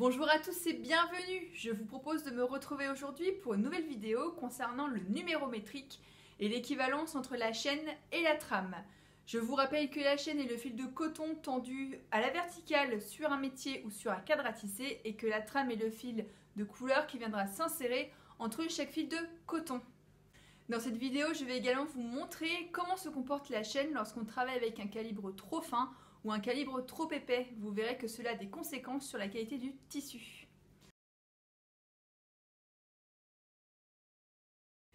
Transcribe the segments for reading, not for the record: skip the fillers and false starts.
Bonjour à tous et bienvenue. Je vous propose de me retrouver aujourd'hui pour une nouvelle vidéo concernant le numéro métrique et l'équivalence entre la chaîne et la trame. Je vous rappelle que la chaîne est le fil de coton tendu à la verticale sur un métier ou sur un cadre à tisser et que la trame est le fil de couleur qui viendra s'insérer entre chaque fil de coton. Dans cette vidéo, je vais également vous montrer comment se comporte la chaîne lorsqu'on travaille avec un calibre trop fin ou un calibre trop épais. Vous verrez que cela a des conséquences sur la qualité du tissu.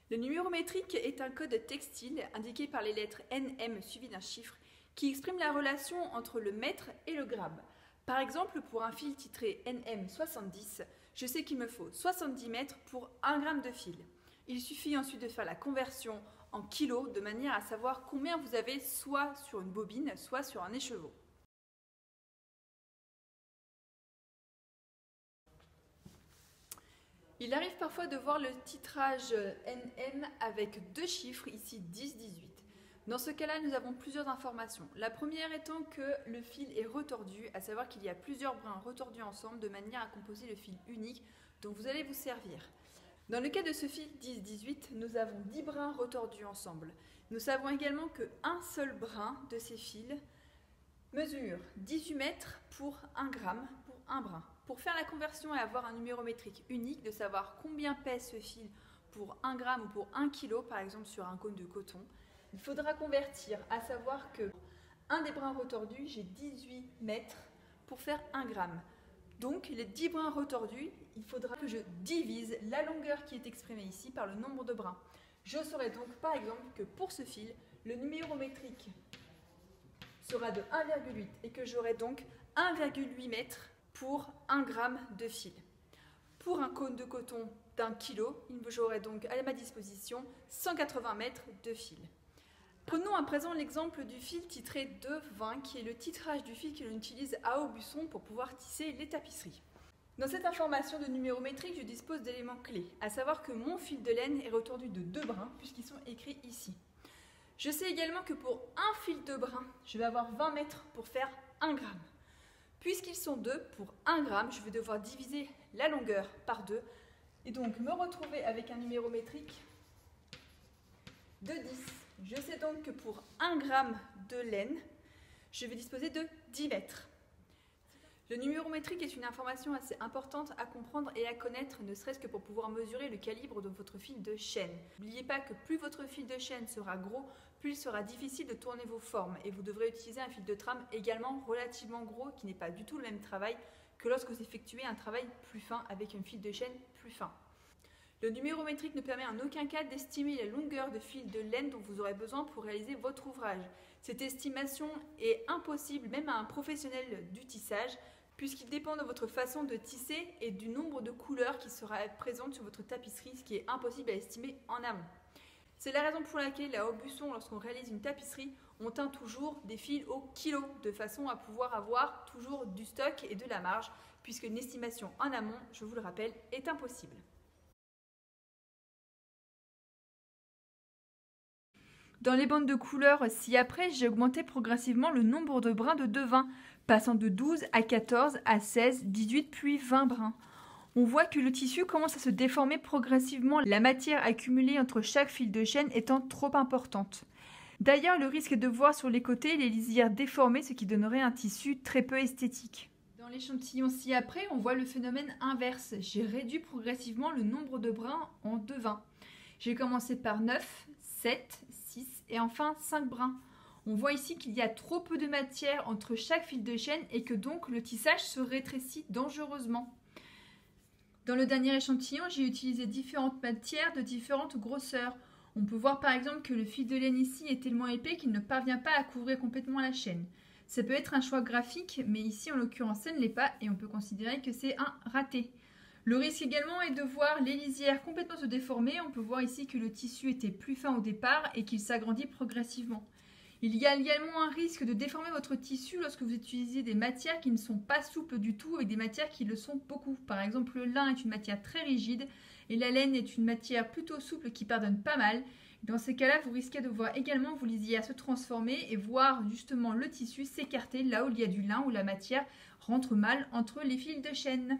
Le numéro métrique est un code textile indiqué par les lettres NM suivies d'un chiffre qui exprime la relation entre le mètre et le gramme. Par exemple, pour un fil titré NM70, je sais qu'il me faut 70 mètres pour 1 gramme de fil. Il suffit ensuite de faire la conversion en kilos de manière à savoir combien vous avez soit sur une bobine, soit sur un écheveau. Il arrive parfois de voir le titrage NM avec deux chiffres, ici 10-18. Dans ce cas-là, nous avons plusieurs informations. La première étant que le fil est retordu, à savoir qu'il y a plusieurs brins retordus ensemble de manière à composer le fil unique dont vous allez vous servir. Dans le cas de ce fil 10-18, nous avons 10 brins retordus ensemble. Nous savons également qu'un seul brin de ces fils mesure 18 mètres pour 1 gramme pour un brin. Pour faire la conversion et avoir un numéro métrique unique, de savoir combien pèse ce fil pour 1 gramme ou pour 1 kg, par exemple sur un cône de coton, il faudra convertir, à savoir que un des brins retordus, j'ai 18 mètres pour faire 1 gramme. Donc les 10 brins retordus, il faudra que je divise la longueur qui est exprimée ici par le nombre de brins. Je saurai donc par exemple que pour ce fil, le numéro métrique sera de 1,8 et que j'aurai donc 1,8 mètres pour 1 gramme de fil. Pour un cône de coton d'1 kg, j'aurai donc à ma disposition 180 mètres de fil. Prenons à présent l'exemple du fil titré 2,20 qui est le titrage du fil que l'on utilise à Aubusson pour pouvoir tisser les tapisseries. Dans cette information de numéro métrique, je dispose d'éléments clés, à savoir que mon fil de laine est retordu de 2 brins puisqu'ils sont écrits ici. Je sais également que pour un fil de brin, je vais avoir 20 mètres pour faire 1 gramme. Puisqu'ils sont 2, pour 1 gramme, je vais devoir diviser la longueur par 2 et donc me retrouver avec un numéro métrique de 10. Je sais donc que pour 1 gramme de laine, je vais disposer de 10 mètres. Le numéro métrique est une information assez importante à comprendre et à connaître, ne serait-ce que pour pouvoir mesurer le calibre de votre fil de chaîne. N'oubliez pas que plus votre fil de chaîne sera gros, plus il sera difficile de tourner vos formes et vous devrez utiliser un fil de trame également relativement gros qui n'est pas du tout le même travail que lorsque vous effectuez un travail plus fin avec un fil de chaîne plus fin. Le numéro métrique ne permet en aucun cas d'estimer la longueur de fil de laine dont vous aurez besoin pour réaliser votre ouvrage. Cette estimation est impossible même à un professionnel du tissage puisqu'il dépend de votre façon de tisser et du nombre de couleurs qui sera présente sur votre tapisserie, ce qui est impossible à estimer en amont. C'est la raison pour laquelle à Aubusson, lorsqu'on réalise une tapisserie, on teint toujours des fils au kilo, de façon à pouvoir avoir toujours du stock et de la marge, puisque une estimation en amont, je vous le rappelle, est impossible. Dans les bandes de couleurs ci-après, j'ai augmenté progressivement le nombre de brins de 2,20, passant de 12 à 14, à 16, 18 puis 20 brins. On voit que le tissu commence à se déformer progressivement, la matière accumulée entre chaque fil de chaîne étant trop importante. D'ailleurs, le risque est de voir sur les côtés les lisières déformées, ce qui donnerait un tissu très peu esthétique. Dans l'échantillon ci-après, on voit le phénomène inverse. J'ai réduit progressivement le nombre de brins en 2,20. J'ai commencé par 9, 7, 6 et enfin 5 brins. On voit ici qu'il y a trop peu de matière entre chaque fil de chaîne et que donc le tissage se rétrécit dangereusement. Dans le dernier échantillon, j'ai utilisé différentes matières de différentes grosseurs. On peut voir par exemple que le fil de laine ici est tellement épais qu'il ne parvient pas à couvrir complètement la chaîne. Ça peut être un choix graphique, mais ici en l'occurrence ça ne l'est pas et on peut considérer que c'est un raté. Le risque également est de voir les lisières complètement se déformer. On peut voir ici que le tissu était plus fin au départ et qu'il s'agrandit progressivement. Il y a également un risque de déformer votre tissu lorsque vous utilisez des matières qui ne sont pas souples du tout avec des matières qui le sont beaucoup. Par exemple, le lin est une matière très rigide et la laine est une matière plutôt souple qui pardonne pas mal. Dans ces cas-là, vous risquez de voir également vos lisières se transformer et voir justement le tissu s'écarter là où il y a du lin, où la matière rentre mal entre les fils de chaîne.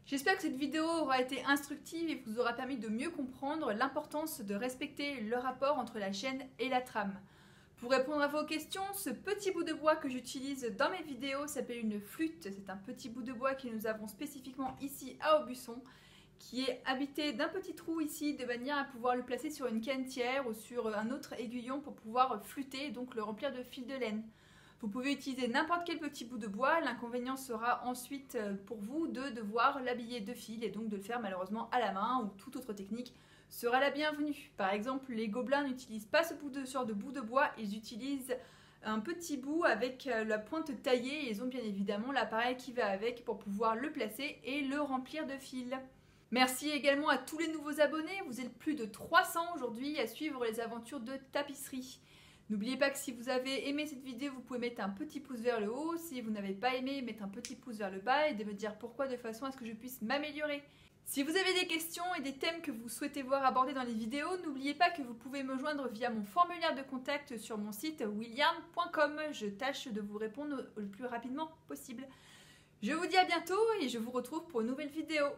J'espère que cette vidéo aura été instructive et vous aura permis de mieux comprendre l'importance de respecter le rapport entre la chaîne et la trame. Pour répondre à vos questions, ce petit bout de bois que j'utilise dans mes vidéos s'appelle une flûte. C'est un petit bout de bois que nous avons spécifiquement ici à Aubusson, qui est habité d'un petit trou ici de manière à pouvoir le placer sur une cannetière ou sur un autre aiguillon pour pouvoir flûter et donc le remplir de fil de laine. Vous pouvez utiliser n'importe quel petit bout de bois, l'inconvénient sera ensuite pour vous de devoir l'habiller de fil et donc de le faire malheureusement à la main ou toute autre technique sera la bienvenue. Par exemple, les gobelins n'utilisent pas ce genre de bout de bois, ils utilisent un petit bout avec la pointe taillée et ils ont bien évidemment l'appareil qui va avec pour pouvoir le placer et le remplir de fil. Merci également à tous les nouveaux abonnés, vous êtes plus de 300 aujourd'hui à suivre les aventures de tapisserie. N'oubliez pas que si vous avez aimé cette vidéo, vous pouvez mettre un petit pouce vers le haut. Si vous n'avez pas aimé, mettre un petit pouce vers le bas et de me dire pourquoi de façon à ce que je puisse m'améliorer. Si vous avez des questions et des thèmes que vous souhaitez voir abordés dans les vidéos, n'oubliez pas que vous pouvez me joindre via mon formulaire de contact sur mon site william.com. Je tâche de vous répondre le plus rapidement possible. Je vous dis à bientôt et je vous retrouve pour une nouvelle vidéo.